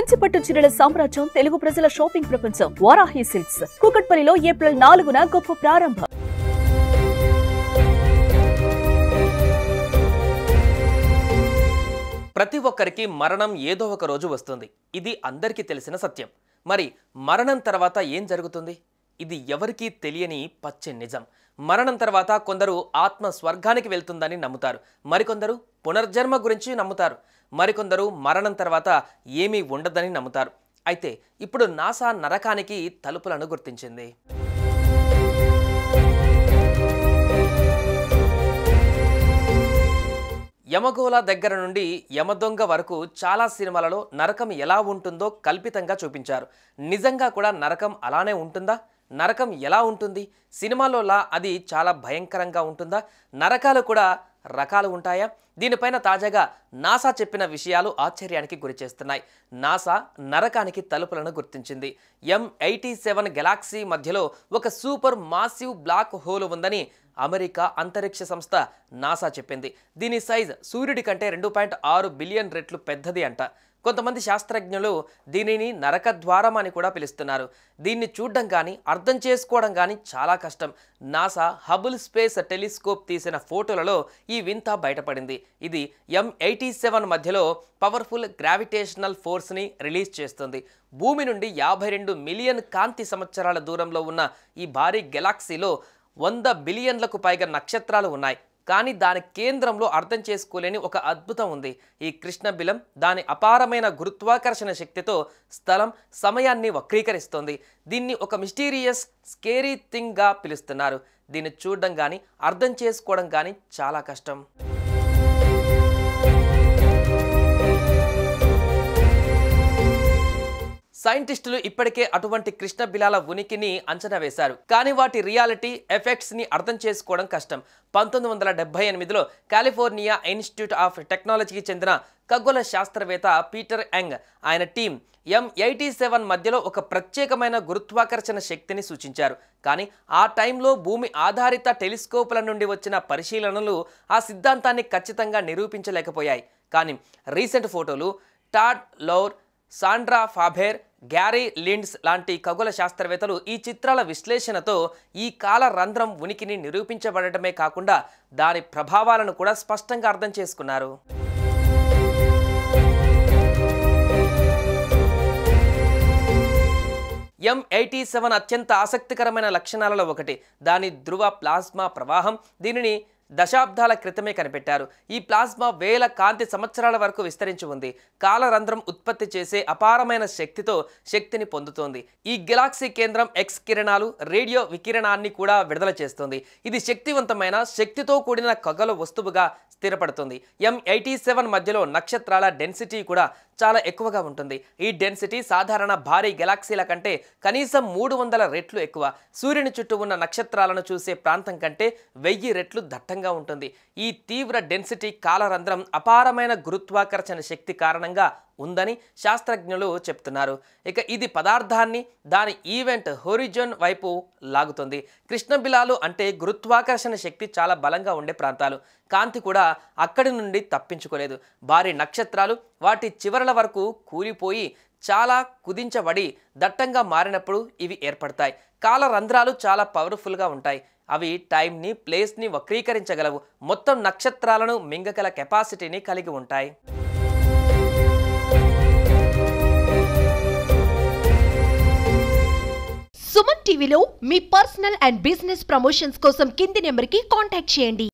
కంచిపట్టు చీరల సామ్రాజ్యం తెలుగు ప్రజల షాపింగ్ ప్రపంచం వారాహి సిల్క్స్ కూకట్పల్లిలో ఏప్రిల్ 4న గొప్ప ప్రారంభం. ప్రతి ఒక్కరికి మరణం ఏదో ఒక రోజు వస్తుంది. ఇది అందరికీ తెలిసిన సత్యం. మరి మరణం తర్వాత ఏం జరుగుతుంది? ఇది ఎవరికీ తెలియని పచ్చి నిజం. మరణం తర్వాత కొందరు ఆత్మ స్వర్గానికి వెళ్తుందని నమ్ముతారు, మరికొందరు పునర్జన్మ గురించి నమ్ముతారు, మరికొందరు మరణం తర్వాత ఏమీ ఉండదని నమ్ముతారు. అయితే ఇప్పుడు నాసా నరకానికి తలుపులను గుర్తించింది. యమగోళ దగ్గర నుండి యమదొంగ వరకు చాలా సినిమాలలో నరకం ఎలా ఉంటుందో కల్పితంగా చూపించారు. నిజంగా కూడా నరకం అలానే ఉంటుందా? నరకం ఎలా ఉంటుంది? సినిమాలోలా అది చాలా భయంకరంగా ఉంటుందా? నరకాలు కూడా రకాలు ఉంటాయా? దీనిపైన తాజాగా నాసా చెప్పిన విషయాలు ఆశ్చర్యానికి గురిచేస్తున్నాయి. నాసా నరకానికి తలుపులను గుర్తించింది. M87 గెలాక్సీ మధ్యలో ఒక సూపర్ మాసివ్ బ్లాక్ హోల్ ఉందని అమెరికా అంతరిక్ష సంస్థ నాసా చెప్పింది. దీని సైజ్ సూర్యుడి కంటే 2.6 బిలియన్ రెట్లు పెద్దది అంట. కొంతమంది శాస్త్రజ్ఞులు దీనిని నరక ద్వారం అని కూడా పిలుస్తున్నారు. దీన్ని చూడడం కానీ అర్థం చేసుకోవడం కానీ చాలా కష్టం. నాసా హబుల్ స్పేస్ టెలిస్కోప్ తీసిన ఫోటోలలో ఈ వింత బయటపడింది. ఇది M87 మధ్యలో పవర్ఫుల్ గ్రావిటేషనల్ ఫోర్స్ని రిలీజ్ చేస్తుంది. భూమి నుండి 52 మిలియన్ కాంతి సంవత్సరాల దూరంలో ఉన్న ఈ భారీ గెలాక్సీలో 100 బిలియన్లకు పైగా నక్షత్రాలు ఉన్నాయి. కానీ దాని కేంద్రంలో అర్థం చేసుకోలేని ఒక అద్భుతం ఉంది. ఈ కృష్ణబిలం దాని అపారమైన గురుత్వాకర్షణ శక్తితో స్థలం సమయాన్ని వక్రీకరిస్తోంది. దీన్ని ఒక మిస్టీరియస్ స్కేరీ థింగ్గా పిలుస్తున్నారు. దీన్ని చూడడం కానీ అర్థం చేసుకోవడం కానీ చాలా కష్టం. సైంటిస్టులు ఇప్పటికే అటువంటి కృష్ణబిలాల ఉనికిని అంచనా వేశారు, కానీ వాటి రియాలిటీ ఎఫెక్ట్స్ని అర్థం చేసుకోవడం కష్టం. 1978లో కాలిఫోర్నియా ఇన్స్టిట్యూట్ ఆఫ్ టెక్నాలజీకి చెందిన ఖగోళ శాస్త్రవేత్త పీటర్ యంగ్ ఆయన టీం M87 మధ్యలో ఒక ప్రత్యేకమైన గురుత్వాకర్షణ శక్తిని సూచించారు. కానీ ఆ టైంలో భూమి ఆధారిత టెలిస్కోపుల నుండి వచ్చిన పరిశీలనలు ఆ సిద్ధాంతాన్ని ఖచ్చితంగా నిరూపించలేకపోయాయి. కానీ రీసెంట్ ఫోటోలు టాడ్ లోర్, సాండ్రా ఫాబెర్, గ్యారీ లిండ్స్ లాంటి ఖగోళ శాస్త్రవేత్తలు ఈ చిత్రాల విశ్లేషణతో ఈ కాల రంధ్రం ఉనికిని నిరూపించబడటమే కాకుండా దాని ప్రభావాలను కూడా స్పష్టంగా అర్థం చేసుకున్నారు. M87 అత్యంత ఆసక్తికరమైన లక్షణాలలో ఒకటి దాని ధ్రువ ప్లాస్మా ప్రవాహం. దీనిని దశాబ్దాల క్రితమే కనిపెట్టారు. ఈ ప్లాస్మా వేల కాంతి సంవత్సరాల వరకు విస్తరించి ఉంది. కాలరంధ్రం ఉత్పత్తి చేసే అపారమైన శక్తితో శక్తిని పొందుతోంది. ఈ గెలాక్సీ కేంద్రం ఎక్స్ కిరణాలు, రేడియో వికిరణాన్ని కూడా విడుదల చేస్తుంది. ఇది శక్తివంతమైన శక్తితో కూడిన ఖగోళ వస్తువుగా స్థిరపడుతుంది. M87 మధ్యలో నక్షత్రాల డెన్సిటీ కూడా చాలా ఎక్కువగా ఉంటుంది. ఈ డెన్సిటీ సాధారణ భారీ గెలాక్సీల కంటే కనీసం 300 రెట్లు ఎక్కువ. సూర్యుని చుట్టూ ఉన్న నక్షత్రాలను చూసే ప్రాంతం కంటే 1000 రెట్లు దట్టంగా ఉంటుంది. ఈ తీవ్ర డెన్సిటీ కాలరంధ్రం అపారమైన గురుత్వాకర్షణ శక్తి కారణంగా ఉందని శాస్త్రజ్ఞులు చెప్తున్నారు. ఇక ఇది పదార్థాన్ని దాని ఈవెంట్ హోరిజోన్ వైపు లాగుతుంది. కృష్ణబిలాలు అంటే గురుత్వాకర్షణ శక్తి చాలా బలంగా ఉండే ప్రాంతాలు. కాంతి కూడా అక్కడి నుండి తప్పించుకోలేదు. భారీ నక్షత్రాలు వాటి చివరల వరకు కూలిపోయి చాలా కుదించబడి దట్టంగా మారినప్పుడు ఇవి ఏర్పడతాయి. కాలరంధ్రాలు చాలా పవర్ఫుల్గా ఉంటాయి. అవి టైంని, ప్లేస్ని వక్రీకరించగలవు. మొత్తం నక్షత్రాలను మింగగల కెపాసిటీని కలిగి ఉంటాయి. సుమన్ టీవీలో మీ పర్సనల్ అండ్ బిజినెస్ ప్రమోషన్స్ కోసం కింది నెంబర్కి కాంటాక్ట్ చేయండి.